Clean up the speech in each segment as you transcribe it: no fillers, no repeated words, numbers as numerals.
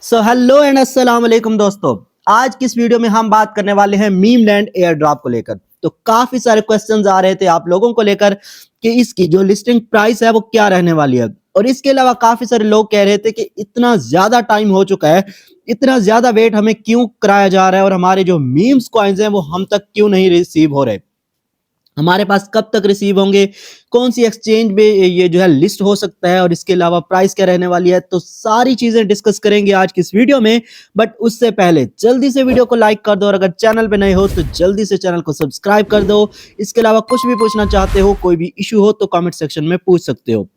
So hello and अस्सलाम वालेकुम दोस्तों। आज की इस वीडियो में हम बात करने वाले हैं मीम लैंड एयर ड्रॉप को लेकर। तो काफी सारे क्वेश्चंस आ रहे थे आप लोगों को लेकर कि इसकी जो लिस्टिंग प्राइस है वो क्या रहने वाली है। और इसके अलावा काफी सारे लोग कह रहे थे कि इतना ज्यादा टाइम हो चुका है, इतना ज्यादा वेट हमें क्यों कराया जा रहा है और हमारे जो मीम्स कॉइन्स हैं वो हम तक क्यों नहीं रिसीव हो रहे, हमारे पास कब तक रिसीव होंगे, कौन सी एक्सचेंज में ये जो है लिस्ट हो सकता है और इसके अलावा प्राइस क्या रहने वाली है। तो सारी चीजें डिस्कस करेंगे आज की इस वीडियो में। बट उससे पहले जल्दी से वीडियो को लाइक कर दो और अगर चैनल पे नए हो तो जल्दी से चैनल को सब्सक्राइब कर दो। इसके अलावा कुछ भी पूछना चाहते हो, कोई भी इशू हो तो कमेंट सेक्शन में पूछ सकते हो।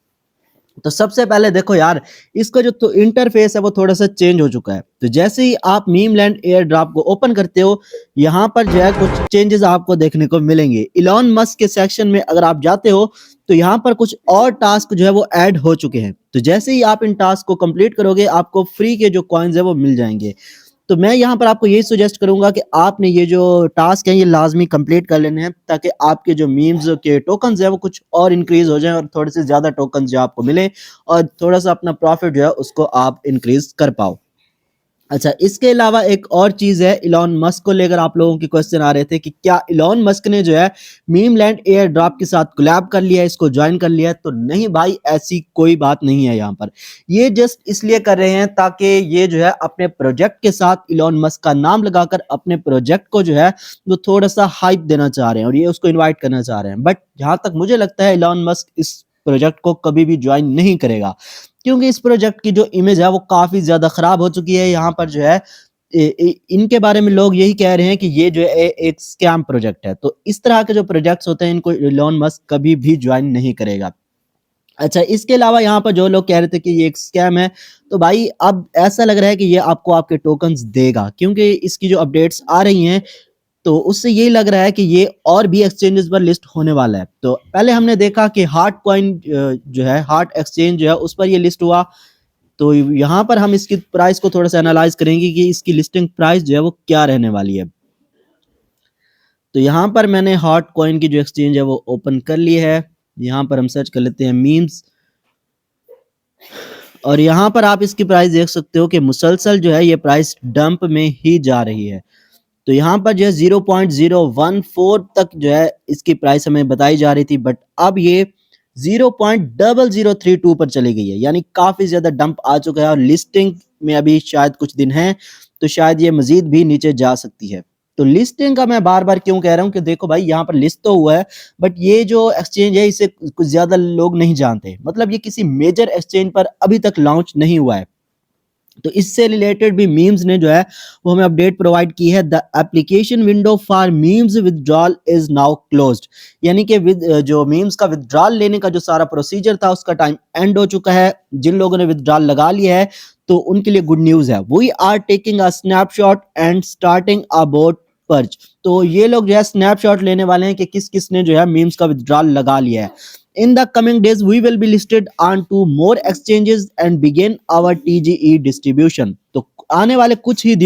तो सबसे पहले देखो यार, इसका जो तो इंटरफेस है वो थोड़ा सा चेंज हो चुका है। तो जैसे ही आप मीम लैंड एयर ड्रॉप को ओपन करते हो, यहाँ पर जो है कुछ चेंजेस आपको देखने को मिलेंगे। इलॉन मस्क के सेक्शन में अगर आप जाते हो तो यहाँ पर कुछ और टास्क जो है वो ऐड हो चुके हैं। तो जैसे ही आप इन टास्क को कंप्लीट करोगे आपको फ्री के जो कॉइन्स है वो मिल जाएंगे। तो मैं यहाँ पर आपको यही सजेस्ट करूंगा कि आपने ये जो टास्क है ये लाजमी कंप्लीट कर लेने हैं, ताकि आपके जो मीम्स के टोकन्स है वो कुछ और इंक्रीज हो जाएं और थोड़े से ज्यादा टोकन्स जो आपको मिले और थोड़ा सा अपना प्रॉफिट जो है उसको आप इंक्रीज कर पाओ। अच्छा, इसके अलावा एक और चीज है, इलॉन मस्क को लेकर आप लोगों के क्वेश्चन आ रहे थे कि क्या इलॉन मस्क ने जो है मीम लैंड एयर ड्रॉप के साथ कोलैब कर लिया है, इसको ज्वाइन कर लिया है। तो नहीं भाई, ऐसी कोई बात नहीं है। यहाँ पर ये जस्ट इसलिए कर रहे हैं ताकि ये जो है अपने प्रोजेक्ट के साथ इलॉन मस्क का नाम लगाकर अपने प्रोजेक्ट को जो है वो थोड़ा सा हाइप देना चाह रहे हैं और ये उसको इन्वाइट करना चाह रहे हैं। बट जहां तक मुझे लगता है इलॉन मस्क इस प्रोजेक्ट को कभी भी ज्वाइन नहीं करेगा, क्योंकि इस प्रोजेक्ट की जो इमेज है वो काफी ज्यादा खराब हो चुकी है। यहाँ पर जो है इनके बारे में लोग यही कह रहे हैं कि ये जो है एक स्कैम प्रोजेक्ट है। तो इस तरह के जो प्रोजेक्ट्स होते हैं इनको इलॉन मस्क कभी भी ज्वाइन नहीं करेगा। अच्छा, इसके अलावा यहाँ पर जो लोग कह रहे थे कि ये एक स्कैम है, तो भाई अब ऐसा लग रहा है कि ये आपको आपके टोकन्स देगा, क्योंकि इसकी जो अपडेट्स आ रही हैं तो उससे यही लग रहा है कि ये और भी एक्सचेंजेस पर लिस्ट होने वाला है। तो पहले हमने देखा कि हार्ट कॉइन जो है, हार्ट एक्सचेंज जो है उस पर ये लिस्ट हुआ। तो यहाँ पर हम इसकी प्राइस को थोड़ा सा एनालाइज करेंगे कि इसकी लिस्टिंग प्राइस जो है वो क्या रहने वाली है। तो यहाँ पर मैंने हार्ट कॉइन की जो एक्सचेंज है वो ओपन कर ली है। यहाँ पर हम सर्च कर लेते हैं मीम्स, और यहाँ पर आप इसकी प्राइस देख सकते हो कि मुसलसल जो है ये प्राइस डंप में ही जा रही है। तो यहाँ पर जो है 0.014 तक जो है इसकी प्राइस हमें बताई जा रही थी, बट अब ये 0.0032 पर चली गई है, यानी काफी ज्यादा डंप आ चुका है और लिस्टिंग में अभी शायद कुछ दिन हैं, तो शायद ये मजीद भी नीचे जा सकती है। तो लिस्टिंग का मैं बार बार क्यों कह रहा हूँ कि देखो भाई, यहाँ पर लिस्ट तो हुआ है बट ये जो एक्सचेंज है इसे कुछ ज्यादा लोग नहीं जानते, मतलब ये किसी मेजर एक्सचेंज पर अभी तक लॉन्च नहीं हुआ है। तो इससे रिलेटेड भी मीम्स ने जो है वो हमें अपडेट प्रोवाइड की है। The application window for memes withdrawal is now closed, यानी कि जो मीम्स का विदड्रॉल लेने का जो सारा प्रोसीजर था उसका टाइम एंड हो चुका है। जिन लोगों ने विदड्रॉल लगा लिया है तो उनके लिए गुड न्यूज है। We are taking a snapshot and starting a bot perch. तो ये लोग जो है स्नैपशॉट लेने वाले हैं कि किस किस ने जो है मीम्स का विदड्रॉल लगा लिया है। In the coming days, we will be listed on to more exchanges and begin our TGE distribution. तो आने वाले कुछ ही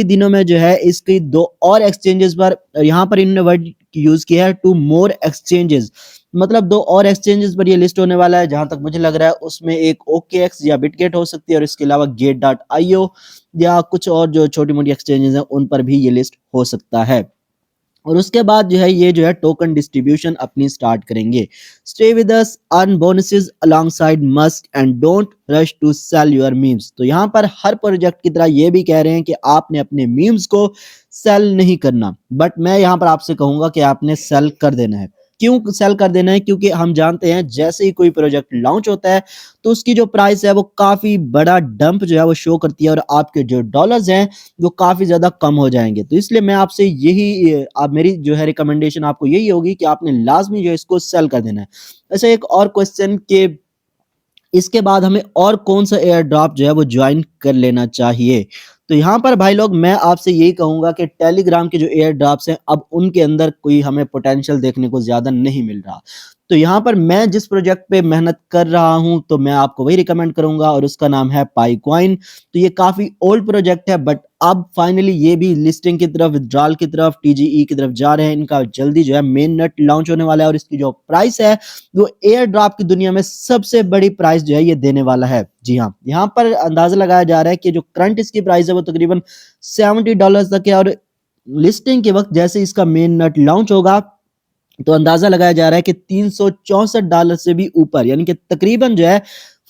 दिनों में जो है इसकी दो और एक्सचेंजेस पर, यहाँ पर इन्होंने वर्ड यूज किया है टू मोर एक्सचेंजेस, मतलब दो और एक्सचेंजेस पर ये लिस्ट होने वाला है। जहां तक मुझे लग रहा है उसमें एक OKX या बिटगेट हो सकती है और इसके अलावा Gate.io या कुछ और जो छोटी मोटी एक्सचेंजेस हैं उन पर भी ये लिस्ट हो सकता है। और उसके बाद जो है ये जो है टोकन डिस्ट्रीब्यूशन अपनी स्टार्ट करेंगे। Stay with us, earn bonuses alongside Musk and don't rush to sell your memes. तो यहाँ पर हर प्रोजेक्ट की तरह ये भी कह रहे हैं कि आपने अपने मीम्स को सेल नहीं करना, बट मैं यहाँ पर आपसे कहूंगा कि आपने सेल कर देना है। क्यों सेल कर देना है? क्योंकि हम जानते हैं जैसे ही कोई प्रोजेक्ट लॉन्च होता है तो उसकी जो प्राइस है वो काफी बड़ा डंप जो है वो शो करती है और आपके जो डॉलर्स हैं वो काफी ज्यादा कम हो जाएंगे। तो इसलिए मैं आपसे यही आप मेरी जो है रिकमेंडेशन आपको यही होगी कि आपने लाजमी जो है इसको सेल कर देना है। ऐसा एक और क्वेश्चन के इसके बाद हमें और कौन सा एयर ड्रॉप जो है वो ज्वाइन कर लेना चाहिए। तो यहाँ पर भाई लोग मैं आपसे यही कहूंगा कि टेलीग्राम के जो एयर ड्रॉप्स हैं अब उनके अंदर कोई हमें पोटेंशियल देखने को ज्यादा नहीं मिल रहा। तो यहाँ पर मैं जिस प्रोजेक्ट पे मेहनत कर रहा हूँ तो मैं आपको वही रिकमेंड करूंगा और उसका नाम है पाईकॉइन। तो ये काफी ओल्ड प्रोजेक्ट है बट अब फाइनली ये भी लिस्टिंग की तरफ, विथड्रॉल की तरफ, टीजीई की तरफ जा रहे हैं। इनका जल्दी जो है मेन नेट लॉन्च होने वाला है और इसकी जो प्राइस है वो एयर ड्रॉप की दुनिया में सबसे बड़ी प्राइस जो है ये देने वाला है। जी हाँ, यहाँ पर अंदाजा लगाया जा रहा है कि जो करंट इसकी प्राइस है वो तकरीबन $70 तक है और लिस्टिंग के वक्त जैसे इसका मेन नेट लॉन्च होगा तो अंदाजा लगाया जा रहा है कि $364 से भी ऊपर, यानी कि तकरीबन जो है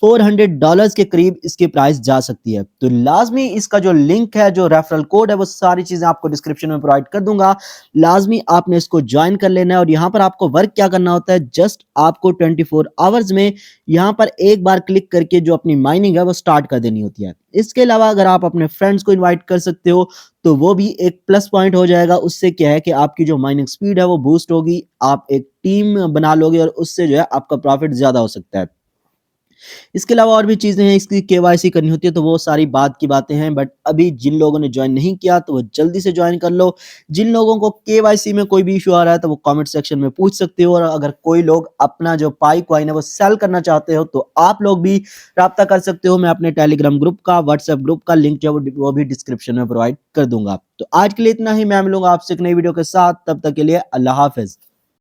$400 के करीब इसकी प्राइस जा सकती है। तो लाजमी इसका जो लिंक है, जो रेफरल कोड है, वो सारी चीजें आपको डिस्क्रिप्शन में प्रोवाइड कर दूंगा। लाजमी आपने इसको ज्वाइन कर लेना है और यहाँ पर आपको वर्क क्या करना होता है, जस्ट आपको 24 आवर्स में यहाँ पर एक बार क्लिक करके जो अपनी माइनिंग है वो स्टार्ट कर देनी होती है। इसके अलावा अगर आप अपने फ्रेंड्स को इन्वाइट कर सकते हो तो वो भी एक प्लस पॉइंट हो जाएगा। उससे क्या है कि आपकी जो माइनिंग स्पीड है वो बूस्ट होगी, आप एक टीम बना लोगे और उससे जो है आपका प्रॉफिट ज्यादा हो सकता है। इसके अलावा और भी चीजें हैं, इसकी केवाईसी करनी होती है तो वो सारी बात की बातें हैं। बट अभी जिन लोगों ने ज्वाइन नहीं किया तो वो जल्दी से ज्वाइन कर लो। जिन लोगों को केवाईसी में कोई भी इशू आ रहा है तो वो कमेंट सेक्शन में पूछ सकते हो और अगर कोई लोग अपना जो पाईकॉइन है वो सेल करना चाहते हो तो आप लोग भी राब्ता कर सकते हो। मैं अपने टेलीग्राम ग्रुप का, व्हाट्सएप ग्रुप का लिंक जो है वो भी डिस्क्रिप्शन में प्रोवाइड कर दूंगा। तो आज के लिए इतना ही, मैं मिलूंगा आपसे एक नई वीडियो के साथ, तब तक के लिए अल्लाह हाफिज।